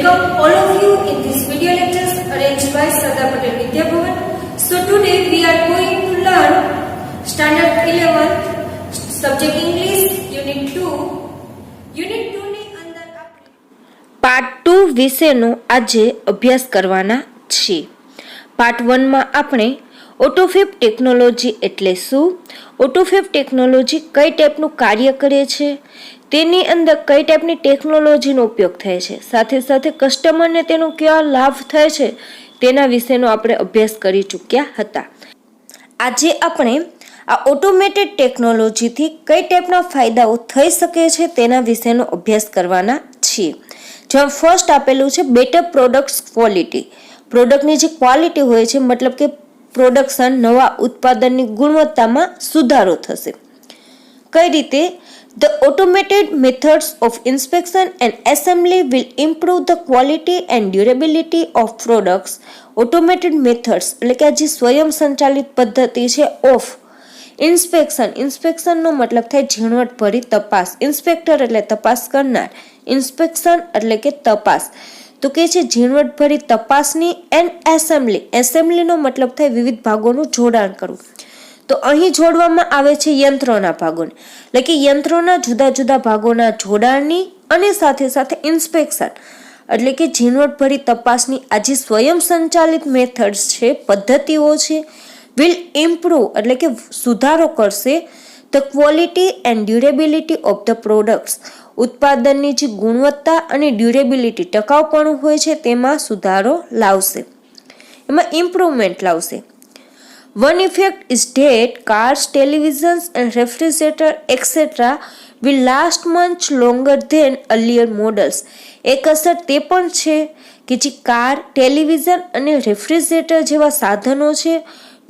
welcome all of you in this video lectures arranged by Sardar Patel Vidya Bhavan. So today we are going to learn Standard 11th Subject English Unit 2. Unit 2 ની અંદર આપણે part 2 વિશેનો આજે અભ્યાસ કરવાના છીએ. Part 1 માં આપણે ઓટોફેબ ટેકનોલોજી એટલે શું, ઓટોફેબ ટેકનોલોજી કઈ ટાઈપનું કાર્ય કરે છે, તેની અંદર કઈ ટાઈપની ટેકનોલોજીનો ઉપયોગ થાય છે, સાથે સાથે કસ્ટમરને તેનો કેવા લાભ થાય છે તેના વિશેનો આપણે અભ્યાસ કરી ચૂક્યા હતા. આજે આપણે આ ઓટોમેટેડ ટેકનોલોજીથી કઈ ટાઈપના ફાયદાઓ થઈ શકે છે તેના વિશેનો અભ્યાસ કરવાના છીએ. જેમાં ફર્સ્ટ આપેલું છે બેટર પ્રોડક્ટ્સ ક્વોલિટી. પ્રોડક્ટની જે ક્વોલિટી હોય છે, મતલબ કે પ્રોડક્શન નવા ઉત્પાદનની ગુણવત્તામાં સુધારો થશે. કઈ રીતે? The automated methods of inspection and assembly will improve the quality and durability of products. Automated methods એટલે કે જે સ્વયં સંચાલિત પદ્ધતિ છે ઓફ ઇન્સ્પેક્શન. ઇન્સ્પેક્શનનો મતલબ થાય ઝીણવટભરી તપાસ. ઇન્સ્પેક્ટર એટલે તપાસ કરનાર, ઇન્સ્પેક્શન એટલે કે તપાસ. તો કે છે ઝીણવટભરી તપાસની એન્ડ એસેમ્બલી. એસેમ્બલીનો મતલબ થાય વિવિધ ભાગોનું જોડાણ કરવું. તો અહીં જોડવામાં આવે છે યંત્રોના ભાગોને, એટલે કે યંત્રોના જુદા જુદા ભાગોના જોડાણની અને સાથે સાથે ઇન્સ્પેક્શન એટલે કે ઝીણવટભરી તપાસની આ જે સ્વયં સંચાલિત મેથડ્સ છે, પદ્ધતિઓ છે, વિલ ઇમ્પ્રૂવ એટલે કે સુધારો કરશે the quality and durability of the products. ઉત્પાદનની જે ગુણવત્તા અને ડ્યુરેબિલિટી ટકાઉપણું હોય છે તેમાં સુધારો લાવશે, એમાં ઇમ્પ્રુવમેન્ટ લાવશે. One effect is that cars, televisions and refrigerator etc. will last much longer than earlier models. એક અસર તે પણ છે કે જે કાર, ટેલિવિઝન અને રેફ્રિજરેટર જેવા સાધનો છે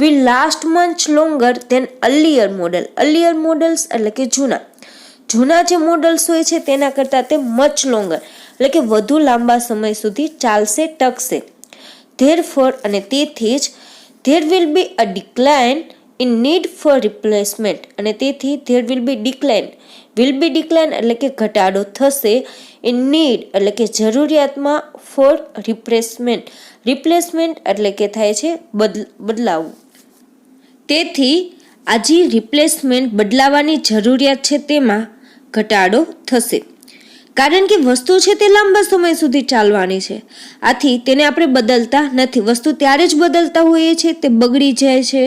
will last much longer than earlier model. earlier models એટલે કે જૂના જે મોડલ્સ હોય છે તેના કરતાં તે મચ લોંગર એટલે કે વધુ લાંબા સમય સુધી ચાલશે, ટકશે. Therefore અને તેથી જ there will be a decline in need for replacement. અને તેથી there will be decline એટલે કે ઘટાડો થશે, in need એટલે કે જરૂરિયાતમાં, for replacement એટલે કે થાય છે બદલાવું. તેથી આ જે રિપ્લેસમેન્ટ બદલાવાની જરૂરિયાત છે તેમાં ઘટાડો થશે, કારણ કે વસ્તુ છે તે લાંબા સમય સુધી ચાલવાની છે. આથી તેને આપણે બદલતા નથી. વસ્તુ ત્યારે જ બદલતા હોઈએ છીએ તે બગડી જાય છે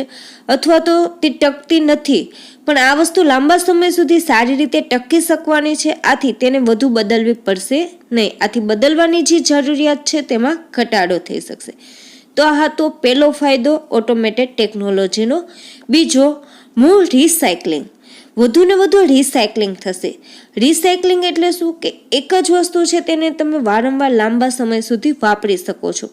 અથવા તો તે ટકતી નથી, પણ આ વસ્તુ લાંબા સમય સુધી સારી રીતે ટકી શકવાની છે. આથી તેને વધુ બદલવી પડશે નહીં. આથી બદલવાની જે જરૂરિયાત છે તેમાં ઘટાડો થઈ શકશે. તો આ તો પહેલો ફાયદો ઓટોમેટેડ ટેકનોલોજીનો. બીજો, મૂળ રિસાયકલિંગ. વધુ ને વધુ રિસાયકલિંગ થશે. રિસાયકલિંગ એટલે શું કે એક જ વસ્તુ છે તેને તમે વારંવાર લાંબા સમય સુધી વાપરી શકો છો.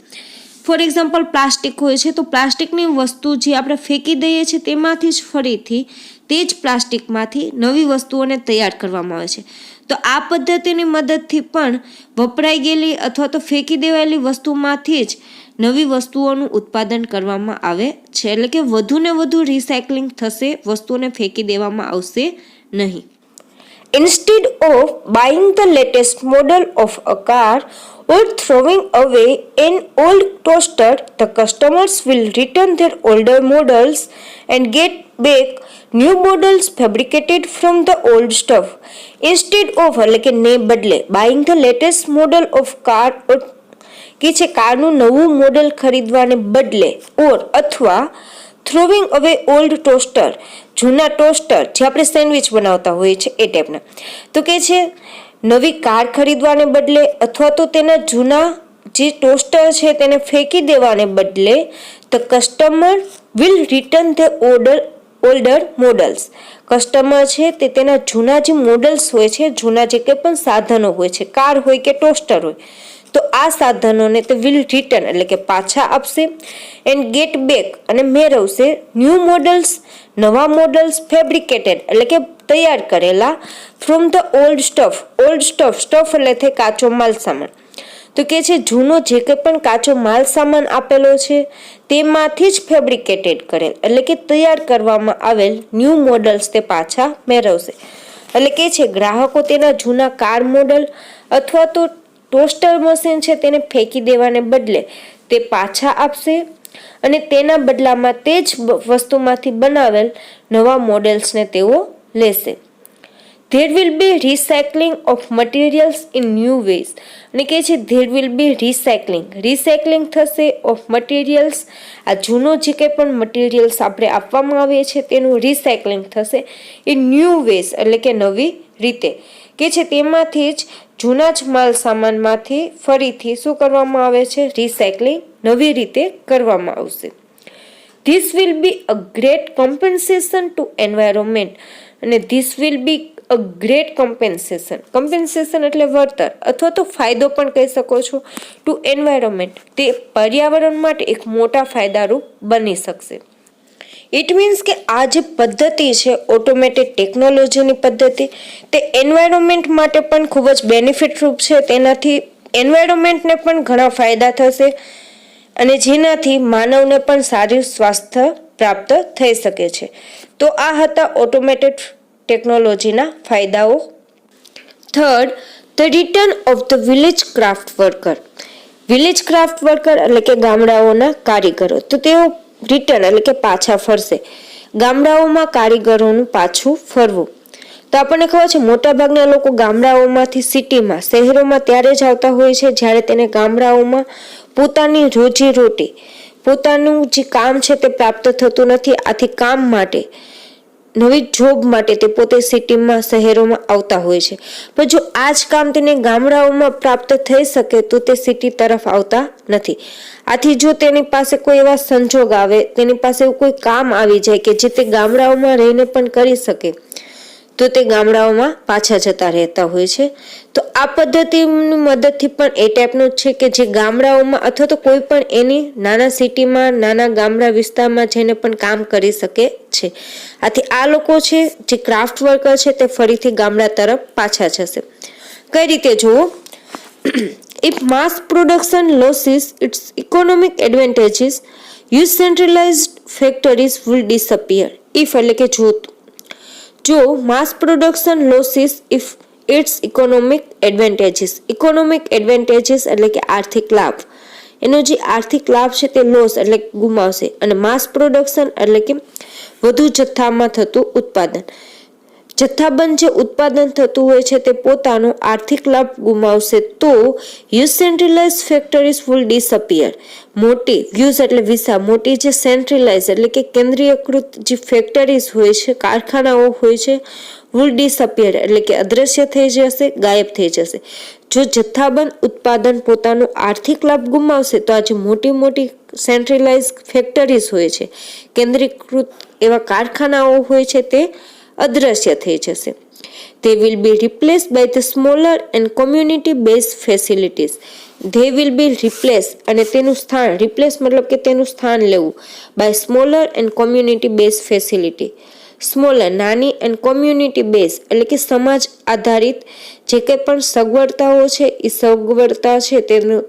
ફોર એક્ઝામ્પલ પ્લાસ્ટિક હોય છે તો પ્લાસ્ટિકની વસ્તુ જે આપણે ફેંકી દઈએ છીએ તેમાંથી જ ફરીથી તે જ પ્લાસ્ટિકમાંથી નવી વસ્તુઓને તૈયાર કરવામાં આવે છે. તો આ પદ્ધતિની મદદથી પણ વપરાઈ ગયેલી અથવા તો ફેંકી દેવાયેલી વસ્તુમાંથી જ નવી વસ્તુઓનું ઉત્પાદન કરવામાં આવે છે. એટલે કે વધુ ને વધુ રિસાયકલિંગ થશે, વસ્તુઓને ફેંકી દેવામાં આવશે નહીં. Instead of buying the latest model of a car or throwing away an old toaster, the customers will return their older models and get back new models fabricated from the old stuff. Instead of એટલે કે ને બદલે, buying the latest model of car or કે છે કારનું નવું model ખરીદવાને બદલે, ઓર અથવા throwing અવે ઓલ્ડ ટોસ્ટર, જૂના ટોસ્ટર જે આપણે સેન્ડવિચ બનાવતા હોઈએ છીએ એ ટાઈપના. તો કે છે નવી કાર ખરીદવાને બદલે અથવા તો તેના જૂના જે ટોસ્ટર છે તેને ફેંકી દેવાને બદલે the customer will return the older models. Customer છે તે તેના જૂના જે મોડલ્સ હોય છે, જૂના જે કંઈ પણ સાધનો હોય છે, કાર હોય કે ટોસ્ટર હોય, તો આ સાધનોને તે વિલ રિટર્ન એટલે કે પાછા આપશે, એન્ડ ગેટ બેક અને મેળવશે ન્યૂ મોડલ્સ, નવા મોડલ્સ, ફેબ્રિકેટેડ એટલે કે તૈયાર કરેલા, from the old stuff. Old stuff એટલે થાય કાચો માલ સામાન. તો કે છે જૂનો જે કંઈ પણ કાચો માલ સામાન આપેલો છે તેમાંથી જ ફેબ્રિકેટેડ કરેલ એટલે કે તૈયાર કરવામાં આવેલ ન્યૂ મોડલ્સ તે પાછા મેળવશે. એટલે કે છે ગ્રાહકો તેના જૂના કાર મોડલ અથવા તો ટોસ્ટર મશીન છે તેને ફેંકી દેવાને બદલે તે પાછા આપશે અને તેના બદલામાં તે જ વસ્તુમાંથી બનાવેલ નવા મોડેલ્સને તેઓ લેશે. There will be recycling of materials in new ways. અને કહે છે there will be recycling થશે of materials. આ જૂનો જે કંઈ પણ મટીરિયલ્સ આપણે આપવામાં આવે છે તેનું રિસાયકલિંગ થશે in new ways, એટલે કે નવી રીતે. કે છે તેમાંથી જ જૂના જ માલ સામાનમાંથી ફરીથી શું કરવામાં આવે છે, રિસાયકલિંગ નવી રીતે કરવામાં આવશે. This will be a great compensation to environment. અને this will be a great compensation એટલે વળતર અથવા તો ફાયદો પણ કહી શકો છો, ટુ એન્વાયરમેન્ટ, તે પર્યાવરણ માટે એક મોટા ફાયદારૂપ બની શકશે. ઇટ મીન્સ કે આ જે પદ્ધતિ છે ઓટોમેટેડ ટેકનોલોજીની પદ્ધતિ, તે એન્વાયરમેન્ટ માટે પણ ખૂબ જ બેનિફિટરૂપ છે. તેનાથી એન્વાયરમેન્ટને પણ ઘણા ફાયદા થશે અને જેનાથી માનવને પણ સારું સ્વાસ્થ્ય પ્રાપ્ત થઈ શકે છે. તો આ હતા ઓટોમેટેડ ટેકનોલોજીના ફાયદાઓ. Third, the return of the village craft worker. Village craft worker એટલે કે ગામડાઓના કારીગરો, તો તેઓ રિટર્ન એટલે કે પાછા ફરશે. ગામડાઓમાં કારીગરોનું પાછું ફરવું. તો આપણને ખબર છે મોટાભાગના લોકો ગામડાઓમાંથી સિટીમાં, શહેરોમાં ત્યારે જ આવતા હોય છે જ્યારે તેને ગામડાઓમાં પોતાની રોજીરોટી, પોતાનું જે કામ છે તે પ્રાપ્ત થતું નથી. આથી કામ માટે, નવી જોબ માટે તે પોતે સિટીમાં, શહેરોમાં આવતા હોય છે. પણ જો આ જ કામ તેને ગામડાઓમાં પ્રાપ્ત થઈ શકે તો તે સિટી તરફ આવતા નથી. આથી જો તેની પાસે કોઈ એવા સંજોગ આવે, તેની પાસે એવું કોઈ કામ આવી જાય કે જે તે ગામડાઓમાં રહીને પણ કરી શકે, તો તે ગામડાઓમાં પાછા જતા રહેતા હોય છે. તો આ પદ્ધતિની મદદથી પણ એ ટાઈપનું છે કે જે ગામડાઓમાં અથવા તો કોઈ પણ એની નાના સિટીમાં, નાના ગામડા વિસ્તારમાં જઈને પણ કામ કરી શકે છે. આથી આ લોકો છે જે ક્રાફ્ટ વર્કર છે તે ફરીથી ગામડા તરફ પાછા જશે. કઈ રીતે જુઓ, if mass production loses its economic advantages, use centralized factories will disappear. If એટલે કે જો mass production losses if its economic advantages એટલે કે આર્થિક લાભ, એનો જે આર્થિક લાભ છે તે લોસ એટલે ગુમાવશે. અને માસ પ્રોડક્શન એટલે કે વધુ જથ્થામાં થતું ઉત્પાદન, જથ્થાબંધ જે ઉત્પાદન થતું હોય છે તે પોતાનો આર્થિક લાભ ગુમાવશે. તો use centralise factories will disappear. મોટી યુઝ એટલે વિશાળ, મોટી જે સેન્ટ્રલાઇઝ એટલે કે કેન્દ્રીયકૃત જે ફેક્ટરીઝ હોય છે, કારખાનાઓ હોય છે, વિલ ડિસઅપિયર એટલે કે અદ્રશ્ય થઈ જશે, ગાયબ થઈ જશે. જો જથ્થાબંધ ઉત્પાદન પોતાનો આર્થિક લાભ ગુમાવશે તો આ જે મોટી મોટી સેન્ટ્રલાઇઝ ફેક્ટરીઝ હોય છે, કેન્દ્રીકૃત એવા કારખાનાઓ હોય છે, તે અદ્રશ્ય થઈ જશે. They will be replaced by the smaller and community based facilities. They will be replaced અને તેનું સ્થાન, replace મતલબ કે તેનું સ્થાન લેવું, by smaller and community based facility. Smaller નાની and community based એટલે કે સમાજ આધારિત જે કંઈ પણ સગવડતાઓ છે એ સગવડતા છે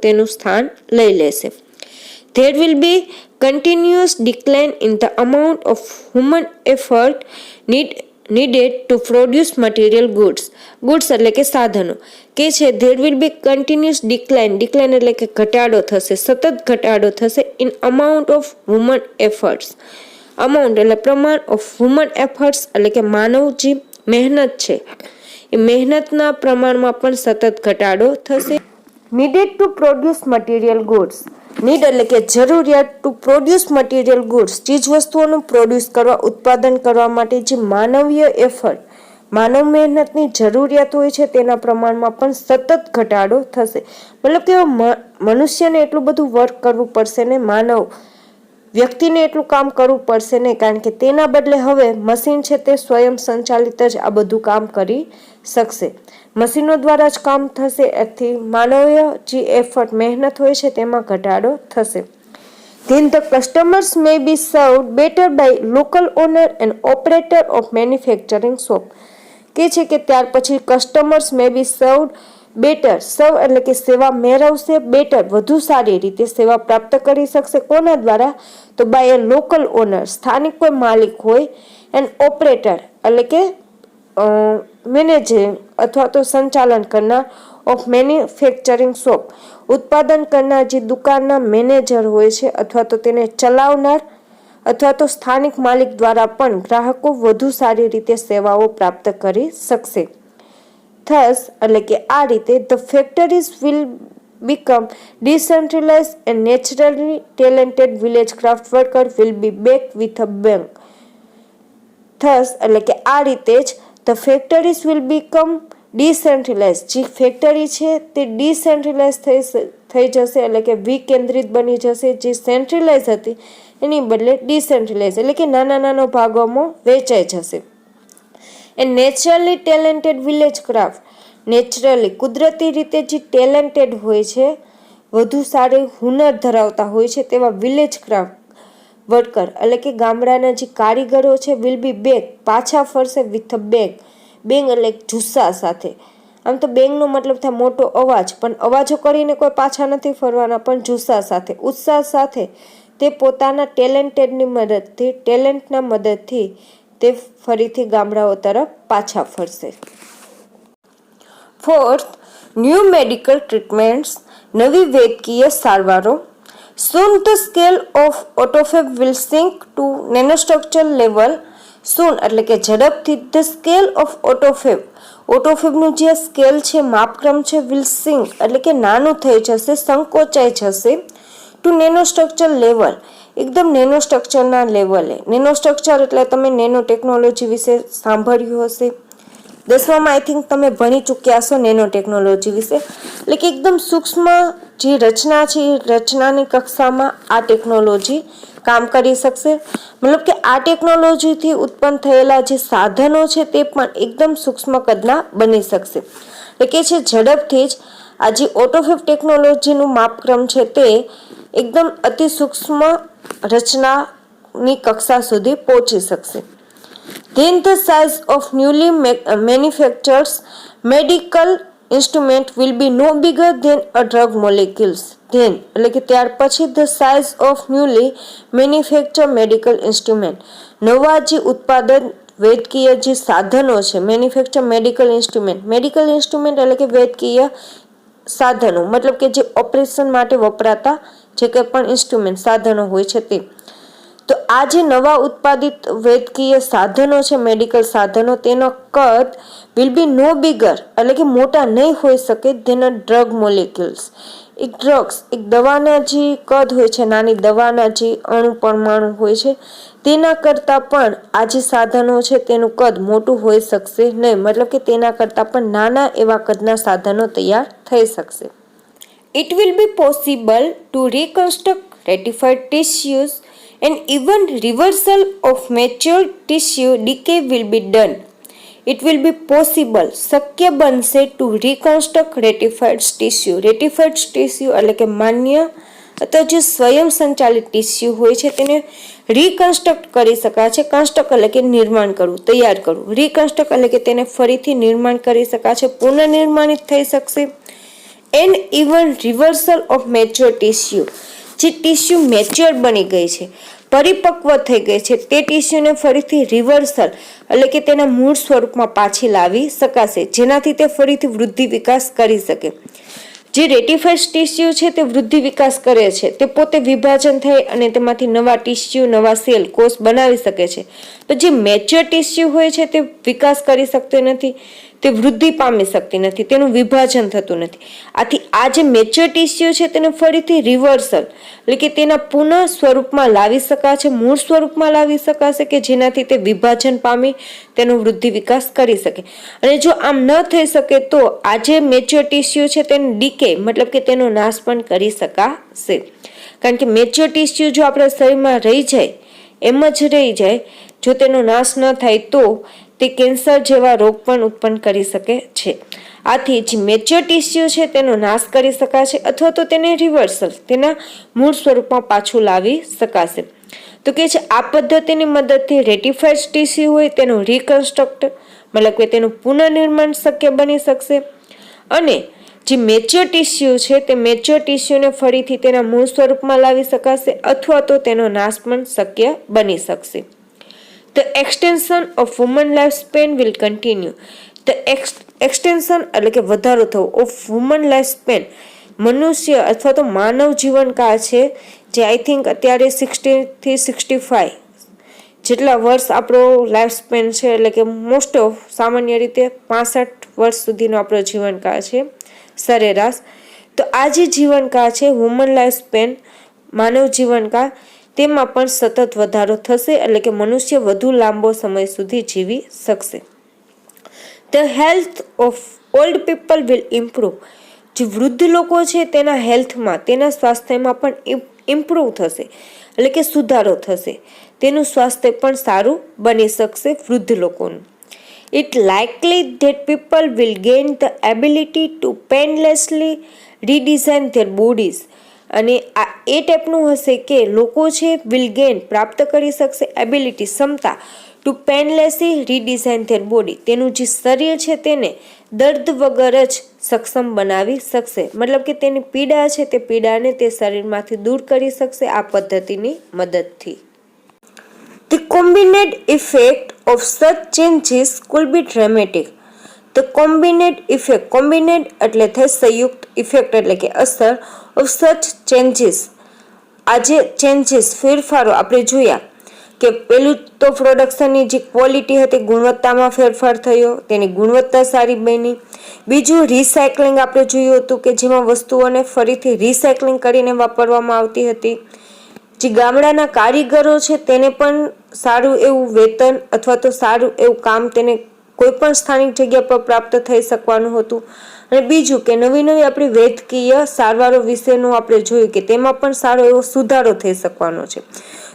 તેનું સ્થાન લઈ લેશે. There will be continuous decline in the amount of human effort needed to produce material goods એટલે કે સાધનો. કે છે there will be continuous decline એટલે કે ઘટાડો થશે, સતત ઘટાડો થશે in amount of human efforts. amount એટલે પ્રમાણ, of human efforts એટલે કે માનવ જે મહેનત છે એ મહેનતના પ્રમાણમાં પણ સતત ઘટાડો થશે. needed to produce material goods. Need એટલે કે જરૂરિયાત, ટુ પ્રોડ્યુસ મટીરિયલ ગુડ્સ ચીજ વસ્તુઓનું પ્રોડ્યુસ કરવા, ઉત્પાદન કરવા માટે જે માનવીય એફર્ટ, માનવ મહેનતની જરૂરિયાત હોય છે તેના પ્રમાણમાં પણ સતત ઘટાડો થશે. મતલબ કે મનુષ્યને એટલું બધું વર્ક કરવું પડશે ને, માનવ વ્યક્તિને એટલું કામ કરવું પડશે નહીં, કારણ કે તેના બદલે હવે મશીન છે તે સ્વયં સંચાલિત જ આ બધું કામ કરી શકશે. મશીનો દ્વારા જ કામ થશે. એથી માનવીય જે એફર્ટ, મહેનત હોય છે તેમાં ઘટાડો થશે. Then the customers may be served better by local owner and operator of manufacturing shop. કે છે કે ત્યાર પછી customers may be served better, serve એટલે કે સેવા મેળવશે, બેટર વધુ સારી રીતે સેવા પ્રાપ્ત કરી શકશે. કોના દ્વારા? તો બાય એ લોકલ ઓનર, સ્થાનિક કોઈ માલિક હોય, એન્ડ ઓપરેટર એટલે કે મેનેજિંગ અથવા તો સંચાલન કરનાર, ઓફ મેન્યુફેક્ચરિંગ શોપ, ઉત્પાદન કરનાર જે દુકાનના મેનેજર હોય છે અથવા તો તેને ચલાવનાર અથવા તો સ્થાનિક માલિક દ્વારા પણ ગ્રાહકો વધુ સારી રીતે સેવાઓ પ્રાપ્ત કરી શકશે. થસ એટલે કે આ રીતે the factories will become decentralized and naturally talented village craft worker will be back with a bang. Thus એટલે કે આ રીતે જ the factories will become decentralized, જે ફેક્ટરી છે તે ડિસેન્ટ્રલાઇઝ થઈ જશે એટલે કે વિકેન્દ્રિત બની જશે. જે સેન્ટ્રલાઇઝ હતી એની બદલે ડિસેન્ટ્રલાઇઝ એટલે કે નાના ભાગોમાં વેચાઈ જશે. And naturally talented village craft, naturally કુદરતી રીતે જે ટેલેન્ટેડ હોય છે, વધુ સારી હુનર ધરાવતા હોય છે તેવા વિલેજ ક્રાફ્ટ વર્કર એટલે કે ગામડાના જે કારીગરો છે વિલ બી બેક, પાછા ફરશે વિથ અ બેંગ. બેંગ એટલે જુસ્સા સાથે. આમ તો બેંગનો મતલબ થાય મોટો અવાજ, પણ અવાજો કરીને કોઈ પાછા નથી ફરવાના, પણ જુસ્સા સાથે, ઉત્સાહ સાથે તે પોતાના ટેલેન્ટના મદદથી તે ફરીથી ગામડાઓ તરફ પાછા ફરશે. ફોર્થ, ન્યૂ મેડિકલ ટ્રીટમેન્ટ્સ, નવી વૈદ્યકીય સારવારો. Soon the scale of autophagy will sink to nanostructure level. Soon એટલે કે ઝડપથી the scale of autophagyનું જે સ્કેલ છે, માપક્રમ છે, will sink એટલે કે નાનું થઈ જશે, સંકોચાઈ જશે, ટુ નેનોસ્ટ્રક્ચર લેવલ, એકદમ નેનોસ્ટ્રક્ચરના લેવલે. નેનોસ્ટ્રક્ચર એટલે તમે નેનો ટેકનોલોજી વિશે સાંભળ્યું હશે. 10માં આઈ થિંક તમે ભણી ચૂક્યા હશો નેનો ટેકનોલોજી વિશે. એટલે કે એકદમ સૂક્ષ્મ જે રચના છે એ રચનાની કક્ષામાં આ ટેકનોલોજી કામ કરી શકશે. મતલબ કે આ ટેકનોલોજીથી ઉત્પન્ન થયેલા જે સાધનો છે તે પણ એકદમ સૂક્ષ્મ કદના બની શકશે. એટલે કે છે ઝડપથી જ આ જે ઓટોફેવ ટેકનોલોજીનું માપક્રમ છે તે એકદમ અતિ સૂક્ષ્મ રચનાની કક્ષા સુધી પહોંચી શકશે. Then the size of newly manufactured medical instrument will be no bigger than a drug molecules. Then એટલે કે ત્યાર પછી the size of newly manufactured medical instrument, નવા જે ઉત્પાદન વૈદ્યકીય જે સાધનો છે, મેન્યુફેક્ચર મેડિકલ ઇન્સ્ટ્રુમેન્ટ એટલે કે વૈદ્યકીય સાધનો, મતલબ કે જે ઓપરેશન માટે વપરાતા જે કંઈ પણ ઇન્સ્ટ્રુમેન્ટ સાધનો હોય છે તે. તો આ જે નવા ઉત્પાદિત વૈદ્યકીય સાધનો છે, મેડિકલ સાધનો, તેનો કદ વિલ બી નો બિગર એટલે કે મોટા નહીં હોઈ શકે ધેન અ ડ્રગ મોલેક્યુલ્સ. એક ડ્રગ્સ, એક દવાના જે કદ હોય છે, નાની દવાના જે અણુ પરમાણુ હોય છે તેના કરતાં પણ આ જે સાધનો છે તેનું કદ મોટું હોઈ શકશે નહીં. મતલબ કે તેના કરતાં પણ નાના એવા કદના સાધનો તૈયાર થઈ શકશે. It will be possible to reconstruct ratified tissues and even reversal of mature tissue decay will be done. It will be possible, શક્ય બનશે to reconstruct ratified tissue. Ratified tissue એટલે કે માન્ય અથવા જે સ્વયં સંચાલિત ટિશ્યુ હોય છે તેને રિકન્સ્ટ્રક્ટ કરી શકાય છે. કન્સ્ટ્રક્ટ એટલે કે નિર્માણ કરવું, તૈયાર કરવું. રિકન્સ્ટ્રક્ટ એટલે કે તેને ફરીથી નિર્માણ કરી શકાય છે, પુનઃનિર્માણિત થઈ શકશે. And even reversal of mature tissue, જે ટિશ્યુ મેચ્યોર બની ગઈ છે, પરિપક્વ થઈ ગઈ છે, તે ટિશ્યુને ફરીથી રિવર્સલ એટલે કે તેના મૂળ સ્વરૂપમાં પાછી લાવી શકાશે, જેનાથી તે ફરીથી વૃદ્ધિ વિકાસ કરી શકે. જે રેટિફાઈડ ટિશ્યુ છે તે વૃદ્ધિ વિકાસ કરે છે, તે પોતે વિભાજન થાય અને તેમાંથી નવા ટિશ્યુ, નવા સેલ, કોષ બનાવી શકે છે. તો જે મેચ્યોર ટિશ્યુ હોય છે તે વિકાસ કરી શકતી નથી, તે વૃદ્ધિ પામી શકતી નથી, તેનું વિભાજન થતું નથી. આથી આ જે મેચ્યોર ટિશ્યુ છે તેને ફરીથી રિવર્સલ એટલે કે તેના પુનઃ સ્વરૂપમાં લાવી શકાશે, મૂળ સ્વરૂપમાં લાવી શકાશે કે જેનાથી તે વિભાજન પામી તેનો વૃદ્ધિ વિકાસ કરી શકે. અને જો આમ ન થઈ શકે તો આ જે મેચ્યોર ટિશ્યુ છે તેને ડીકે મતલબ કે તેનો નાશ પણ કરી શકાશે. કારણ કે મેચ્યોર ટિશ્યુ જો આપણા શરીરમાં રહી જાય, એમ જ રહી જાય, જો તેનો નાશ ન થાય તો તે કેન્સર જેવા રોગ પણ ઉત્પન્ન કરી શકે છે. આથી જે મેચ્યોર ટિશ્યુ છે તેનો નાશ કરી શકાશે અથવા તો તેને રિવર્સલ તેના મૂળ સ્વરૂપમાં પાછું લાવી શકાશે. તો કે છે આ પદ્ધતિની મદદથી રેટિફાઈડ ટિશ્યુ હોય તેનું રિકન્સ્ટ્રક્ટ મતલબ કે તેનું પુનઃનિર્માણ શક્ય બની શકશે. અને જે મેચ્યોર ટિશ્યુ છે તે મેચ્યોર ટિશ્યુને ફરીથી તેના મૂળ સ્વરૂપમાં લાવી શકાશે અથવા તો તેનો નાશ પણ શક્ય બની શકશે. The extension of woman lifespan will continue. The extension એટલે કે વધારો થવો ઓફ હ્યુમન લાઈફ સ્પેન, મનુષ્ય અથવા તો માનવ જીવનકાળ છે જે આઈ થિંક અત્યારે 60 થી 65 જેટલા વર્ષ આપણો લાઈફ સ્પેન છે, એટલે કે મોસ્ટ ઓફ સામાન્ય રીતે 65 વર્ષ સુધીનો આપણો જીવનકાળ છે સરેરાશ. તો આ જે જીવનકાળ છે હ્યુમન લાઈફ સ્પેન, માનવ જીવનકાળ, તેમાં પણ સતત વધારો થશે, એટલે કે મનુષ્ય વધુ લાંબો સમય સુધી જીવી શકશે. The health of old people will improve. જે વૃદ્ધ લોકો છે તેના હેલ્થમાં, તેના સ્વાસ્થ્યમાં પણ ઇમ્પ્રૂવ થશે, એટલે કે સુધારો થશે. તેનું સ્વાસ્થ્ય પણ સારું બની શકશે વૃદ્ધ લોકોનું. It likely that people will gain the ability to painlessly redesign their bodies. અને આ એ ટાઈપનું હશે કે લોકો છે વિલ ગેઇન પ્રાપ્ત કરી શકશે એબિલિટી ક્ષમતા two painlessly redesign there body. તેનું જે શરીર છે તેને દર્દ વગર જ સક્ષમ બનાવી શકશે, મતલબ કે તેની પીડા છે તે પીડાને તે શરીરમાંથી દૂર કરી શકશે આ પદ્ધતિની મદદથી. The combined effect of such changes could be dramatic. The combined effect, combined એટલે થાય સંયુક્ત, ઇફેક્ટ એટલે કે અસર, of such changes, આજે ચેન્જીસ ફેરફારો આપણે જોયા કે પેલું તો પ્રોડક્શનની જે ક્વોલિટી હતી ગુણવત્તામાં ફેરફાર થયો, તેની ગુણવત્તા સારી બની. બીજું રિસાયકલિંગ આપણે જોયું હતું કે જેમાં વસ્તુઓને ફરીથી રિસાયકલિંગ કરીને વાપરવામાં આવતી હતી. જે ગામડાના કારીગરો છે તેને પણ સારું એવું વેતન અથવા તો સારું એવું કામ તેને કોઈ પણ સ્થાનિક જગ્યા પર પ્રાપ્ત થઈ શકવાનું હતું. અને બીજું કે નવી નવી આપણી વૈદ્યકીય સારવારો વિશેનું આપણે જોયું કે તેમાં પણ સારો એવો સુધારો થઈ શકવાનો છે.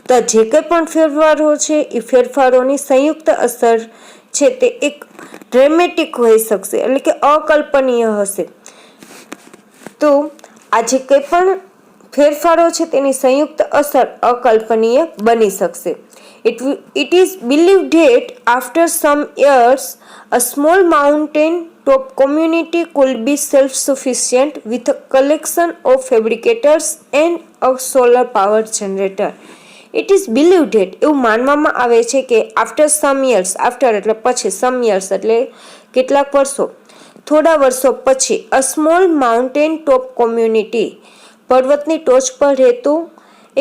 તો જે કંઈ પણ ફેરફારો છે એ ફેરફારોની સંયુક્ત અસર છે તે એક ડ્રેમેટિક હોઈ શકશે, એટલે કે અકલ્પનીય હશે. તો આ જે કંઈ પણ ફેરફારો છે તેની સંયુક્ત અસર અકલ્પનીય બની શકશે. It is believed that after some years, a small mountain top community could be self-sufficient with a collection of fabricators and a solar power generator. It is believed that એવું માનવામાં આવે છે કે after some years, after એટલે પછી, some years એટલે કેટલાક વર્ષો, થોડા વર્ષો પછી, a small mountain top community, પર્વતની ટોચ પર રહેતું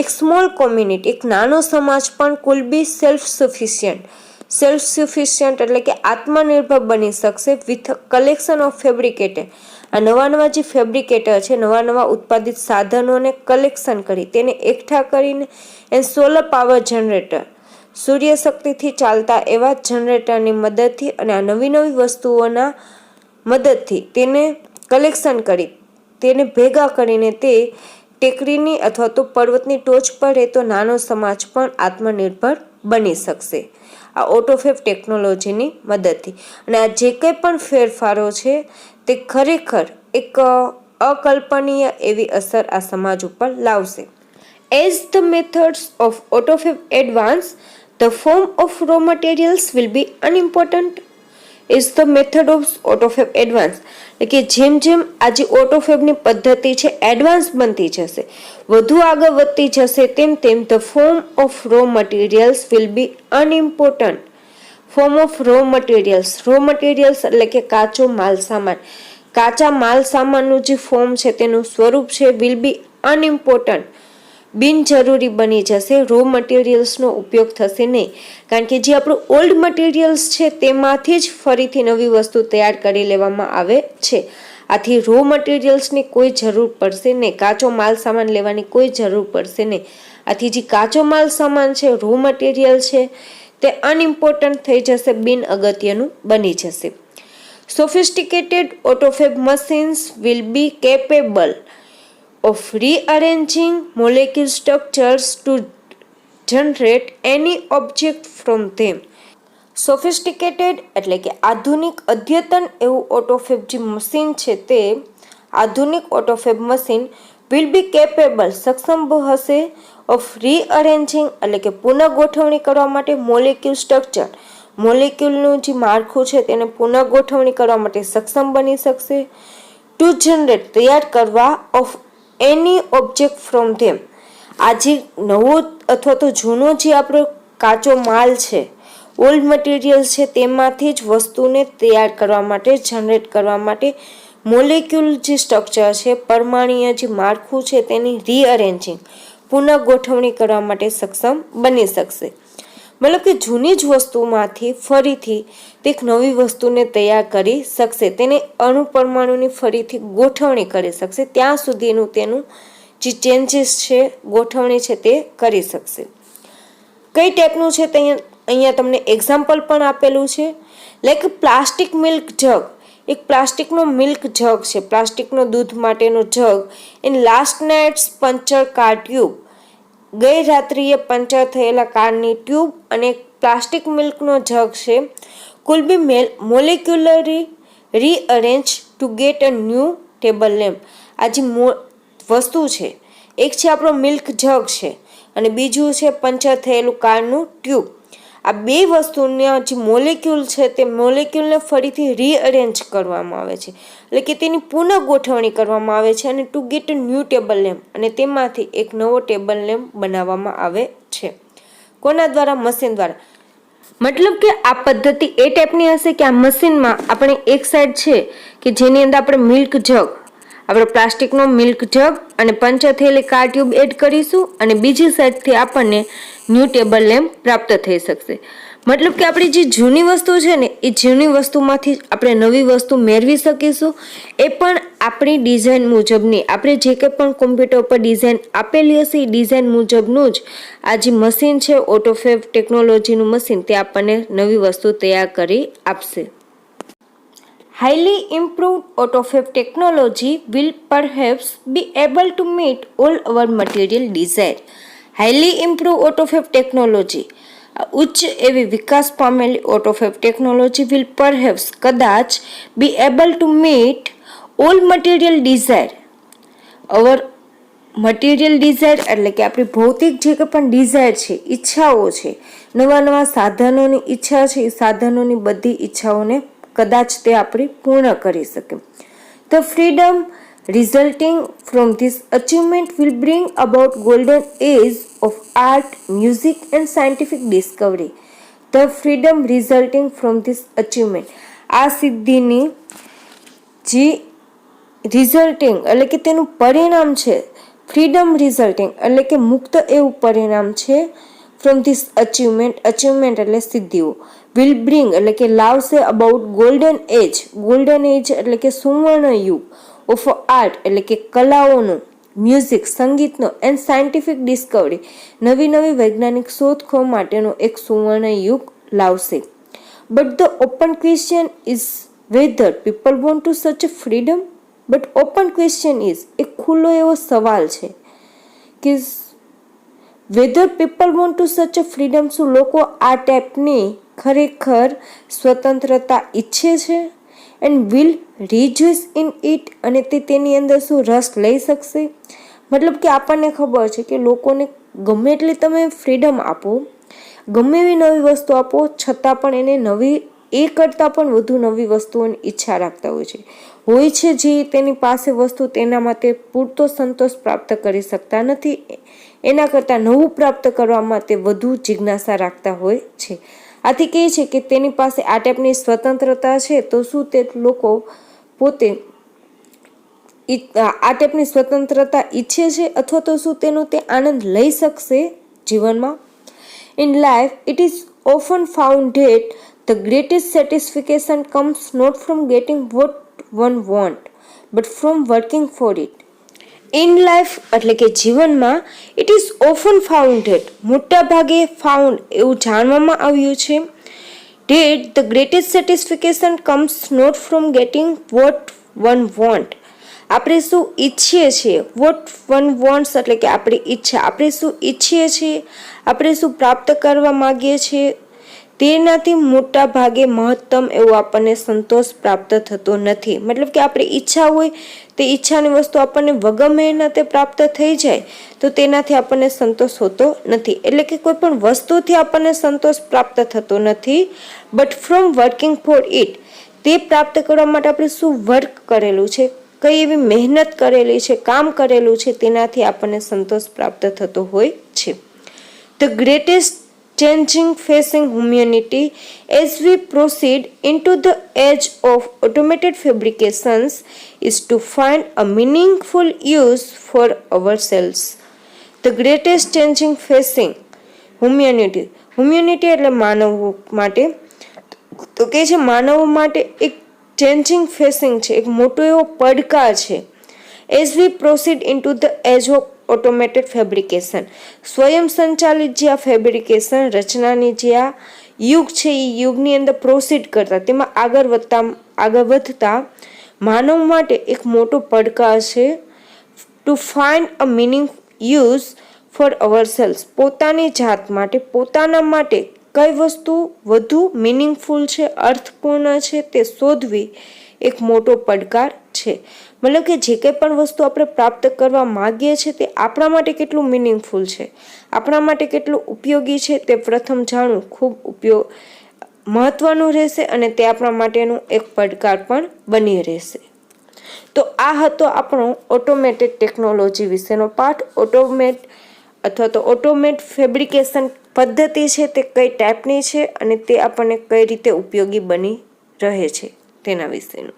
એક સ્મોલ કોમ્યુનિટી, એક નાનો સમાજ પણ કુલ બી સેલ્ફ સફિશિયન્ટ એટલે કે આત્મનિર્ભર બની શકશે વિથ કલેક્શન ઓફ ફેબ્રિકેટર. આ નવા નવા જે ફેબ્રિકેટર છે, નવા નવા ઉત્પાદિત સાધનોને કલેક્શન કરી તેને એકઠા કરીને એન્ડ સોલર પાવર જનરેટર, સૂર્યશક્તિથી ચાલતા એવા જનરેટરની મદદથી અને આ નવી નવી વસ્તુઓના મદદથી તેને કલેક્શન કરી, તેને ભેગા કરીને તે ટેકરીની અથવા તો પર્વતની ટોચ પર રહેતો નાનો સમાજ પણ આત્મનિર્ભર બની શકશે આ ઓટોફેબ ટેકનોલોજીની મદદથી. અને આ જે કંઈ પણ ફેરફારો છે તે ખરેખર એક અકલ્પનીય એવી અસર આ સમાજ ઉપર લાવશે. As the methods of AutoFab advance, the form of raw materials will be unimportant. Is the method of AutoFab advance, એટલે કે જેમ જેમ આજે ઓટોફેબની પદ્ધતિ છે એડવાન્સ બનતી જશે, વધુ આગળ વધતી જશે, તેમ તેમ the form of raw materials will be unimportant. Form of raw materials એટલે કે કાચો માલ સામાન, કાચા માલ સામાનનું જે ફોર્મ છે તેનું સ્વરૂપ છે વિલ બી અનઇમ્પોર્ટન્ટ, બિનજરૂરી બની જશે. રો મટીરિયલ્સનો ઉપયોગ થશે નહીં, કારણ કે જે આપણું ઓલ્ડ મટીરિયલ્સ છે તેમાંથી જ ફરીથી નવી વસ્તુ તૈયાર કરી લેવામાં આવે છે. આથી રો મટીરિયલ્સની કોઈ જરૂર પડશે નહીં, કાચો માલ સામાન લેવાની કોઈ જરૂર પડશે નહીં. આથી જે કાચો માલ સામાન છે, રો મટીરિયલ છે, તે અનઇમ્પોર્ટન્ટ થઈ જશે, બિન અગત્યનું બની જશે. Sophisticated autofab machines will be capable of rearranging molecule structures to generate any object from them. Sophisticated એટલે કે આધુનિક અદ્યતન એવું ઓટોફેબ જે મશીન છે તે આધુનિક ઓટોફેબ મશીન વિલ બી કેપેબલ સક્ષમ હશે ઓફ રીઅરેન્જિંગ એટલે કે પુનઃગોઠવણી કરવા માટે મોલેક્યુલ સ્ટ્રક્ચર, મોલેક્યુલનું જે માળખું છે તેને પુનઃગોઠવણી કરવા માટે સક્ષમ બની શકશે. ટુ જનરેટ તૈયાર કરવા of any object from them, આ જે નવો અથવા તો જૂનો જે આપણો કાચો માલ છે, ઓલ્ડ મટીરિયલ છે તેમાંથી જ વસ્તુને તૈયાર કરવા માટે, જનરેટ કરવા માટે મોલેક્યુલ જે સ્ટ્રક્ચર છે, પરમાણુય જે માળખું છે તેની રીઅરેન્જિંગ, પુનઃ ગોઠવણી કરવા માટે સક્ષમ બની શકશે. મતલબ કે જૂની જ વસ્તુમાંથી ફરીથી તે એક નવી વસ્તુને તૈયાર કરી શકશે, તેને અણુ પરમાણુની ફરીથી ગોઠવણી કરી શકશે, ત્યાં સુધીનું તેનું જે ચેન્જીસ છે, ગોઠવણી છે તે કરી શકશે. કઈ ટાઈપનું છે તે અહીંયા તમને એક્ઝામ્પલ પણ આપેલું છે. લાઈક પ્લાસ્ટિક મિલ્ક જગ, એક પ્લાસ્ટિકનો મિલ્ક જગ છે, પ્લાસ્ટિકનો દૂધ માટેનો jug, in last night's puncture car tube, ગઈ રાત્રિએ પંચર થયેલા કારની ટ્યુબ અને પ્લાસ્ટિક મિલ્કનો જગ છે, could be molecularly rearrange to get a new table lamp. આ જે વસ્તુ છે, એક છે આપણો મિલ્ક જગ છે અને બીજું છે પંચર થયેલું કારનું ટ્યુબ. આ બે વસ્તુના જે મોલેક્યુલ છે તે મોલેક્યુલને ફરીથી રીઅરેન્જ કરવામાં આવે છે, એટલે કે તેની પુનઃ ગોઠવણી કરવામાં આવે છે અને two get a new table lamp, અને તેમાંથી એક નવો ટેબલ લેમ્પ બનાવવામાં આવે છે. કોના દ્વારા? મશીન દ્વારા. મતલબ કે આ પદ્ધતિ એ ટાઈપની હશે કે આ મશીનમાં આપણે એક સાઈડ છે કે જેની અંદર આપણે મિલ્ક જગ, આપણે પ્લાસ્ટિકનો મિલ્ક જગ અને પંચર થયેલી કાર ટ્યુબ એડ કરીશું અને બીજી સાઈડથી આપણને ન્યૂ ટેબલ લેમ્પ પ્રાપ્ત થઈ શકશે. મતલબ કે આપણી જે જૂની વસ્તુ છે ને એ જૂની વસ્તુમાંથી આપણે નવી વસ્તુ મેળવી શકીશું, એ પણ આપણી ડિઝાઇન મુજબની. આપણે જે કંઈ પણ કોમ્પ્યુટર પર ડિઝાઇન આપેલી હશે એ ડિઝાઇન મુજબનું જ આ જે મશીન છે, ઓટોફેબ ટેકનોલોજીનું મશીન, તે આપણને નવી વસ્તુ તૈયાર કરી આપશે. Highly improved AutoFab technology will perhaps be able to meet all our material desire. Highly improved AutoFab technology, ઉચ્ચ એવી વિકાસ પામેલી AutoFab technology will perhaps કદાચ be able to meet all material desire. our material desire એટલે કે આપણી ભૌતિક જે કંઈ પણ ડિઝાયર છે, ઈચ્છાઓ છે, નવા નવા સાધનોની ઈચ્છા છે, એ સાધનોની બધી ઈચ્છાઓને કદાચ તે આપણી પૂર્ણ કરી શકે. The freedom resulting from this achievement will bring about golden age of art, music and scientific discovery. The freedom resulting from this achievement, આ સિદ્ધિની જે રિઝલ્ટિંગ એટલે કે તેનું પરિણામ છે, ફ્રીડમ રિઝલ્ટિંગ એટલે કે મુક્ત એવું પરિણામ છે, ફ્રોમ ધીસ અચીવમેન્ટ, અચીવમેન્ટ એટલે સિદ્ધિઓ, વિલ બ્રિંગ એટલે કે લાવશે about golden age, golden age એટલે કે સુવર્ણ યુગ, ઓફ આર્ટ એટલે કે કલાઓનું, મ્યુઝિક સંગીતનો, એન્ડ સાયન્ટિફિક ડિસ્કવરી નવી નવી વૈજ્ઞાનિક શોધખોળ માટેનો એક સુવર્ણ યુગ લાવશે. But the open question is whether people want to such a freedom. But open question is, એક ખુલ્લો એવો સવાલ છે કે weather people want to such a freedom, શું લોકો આ ટાઈપની ખરેખર સ્વતંત્રતા ઈચ્છે છે, એન્ડ વિલ રિજ્યુસ ઇન ઇટ, અને તે તેની અંદર શું રસ લઈ શકશે. મતલબ કે આપણને ખબર છે કે લોકોને ગમે એટલી તમે ફ્રીડમ આપો, ગમે એવી નવી વસ્તુ આપો, છતાં પણ એને નવી એ કરતાં પણ વધુ નવી વસ્તુઓની ઈચ્છા રાખતા હોય છે જે તેની પાસે વસ્તુ તેના માટે પૂરતો સંતોષ પ્રાપ્ત કરી શકતા નથી, એના કરતાં નવું પ્રાપ્ત કરવા માટે વધુ જિજ્ઞાસા રાખતા હોય છે. આથી કહે છે કે તેની પાસે આ ટાઈપની સ્વતંત્રતા છે, તો શું તે લોકો પોતે આ ટાઈપની સ્વતંત્રતા ઈચ્છે છે, અથવા તો શું તેનો તે આનંદ લઈ શકશે જીવનમાં. In life it is often found that the greatest satisfaction comes not from getting what one want, but from working for it. In life એટલે કે જીવનમાં it is often found that, મોટા ભાગે found એવું જાણવામાં આવ્યું છે, that the greatest satisfaction comes not from getting what one want. આપણે શું ઈચ્છીએ છીએ, what one wants એટલે કે આપણી ઈચ્છા, આપણે શું ઈચ્છીએ છીએ, આપણે શું પ્રાપ્ત કરવા માંગીએ છીએ, તેનાથી મોટા ભાગે મહત્તમ એવો આપણને સંતોષ પ્રાપ્ત થતો નથી. મતલબ કે આપણી ઈચ્છા હોય તે ઈચ્છાની વસ્તુ આપણને વગર મહેનતે પ્રાપ્ત થઈ જાય તો તેનાથી આપણને સંતોષ હોતો નથી. એટલે કે કોઈ પણ વસ્તુથી આપણને સંતોષ પ્રાપ્ત થતો નથી, but from working four it, તે પ્રાપ્ત કરવા માટે આપણે શું વર્ક કરેલું છે, કઈ એવી મહેનત કરેલી છે, કામ કરેલું છે, તેનાથી આપણને સંતોષ પ્રાપ્ત થતો હોય છે. The greatest changing facing humanity as we proceed into the age of automated fabrications is to find a meaningful use for ourselves. The greatest changing facing humanity એટલે માનવો માટે, તો કે છે માનવો માટે એક ચેન્જિંગ ફેસિંગ છે, એક મોટો એવો પડકાર છે. As we proceed into the age of automated fabrication, સ્વયં સંચાલિત જે આ ફેબ્રિકેશન રચનાની જે આ યુગ છે એ યુગની અંદર પ્રોસીડ કરતા, તેમાં આગળ વધતા માનવ માટે એક મોટો પડકાર છે. To find a meaning use for ourselves, પોતાની જાત માટે, પોતાના માટે કઈ વસ્તુ વધુ મિનિંગફુલ છે, અર્થપૂર્ણ છે તે શોધવી એક મોટો પડકાર છે. મતલબ કે જે કંઈ પણ વસ્તુ આપણે પ્રાપ્ત કરવા માગીએ છીએ તે આપણા માટે કેટલું મિનિંગફુલ છે, આપણા માટે કેટલું ઉપયોગી છે તે પ્રથમ જાણવું ખૂબ મહત્વનું રહેશે અને તે આપણા માટેનું એક પડકાર પણ બની રહેશે. તો આ હતો આપણો ઓટોમેટેડ ટેકનોલોજી વિશેનો પાઠ. ઓટોમેટ ફેબ્રિકેશન પદ્ધતિ છે તે કઈ ટાઈપની છે અને તે આપણને કઈ રીતે ઉપયોગી બની રહે છે તેના વિશેનું.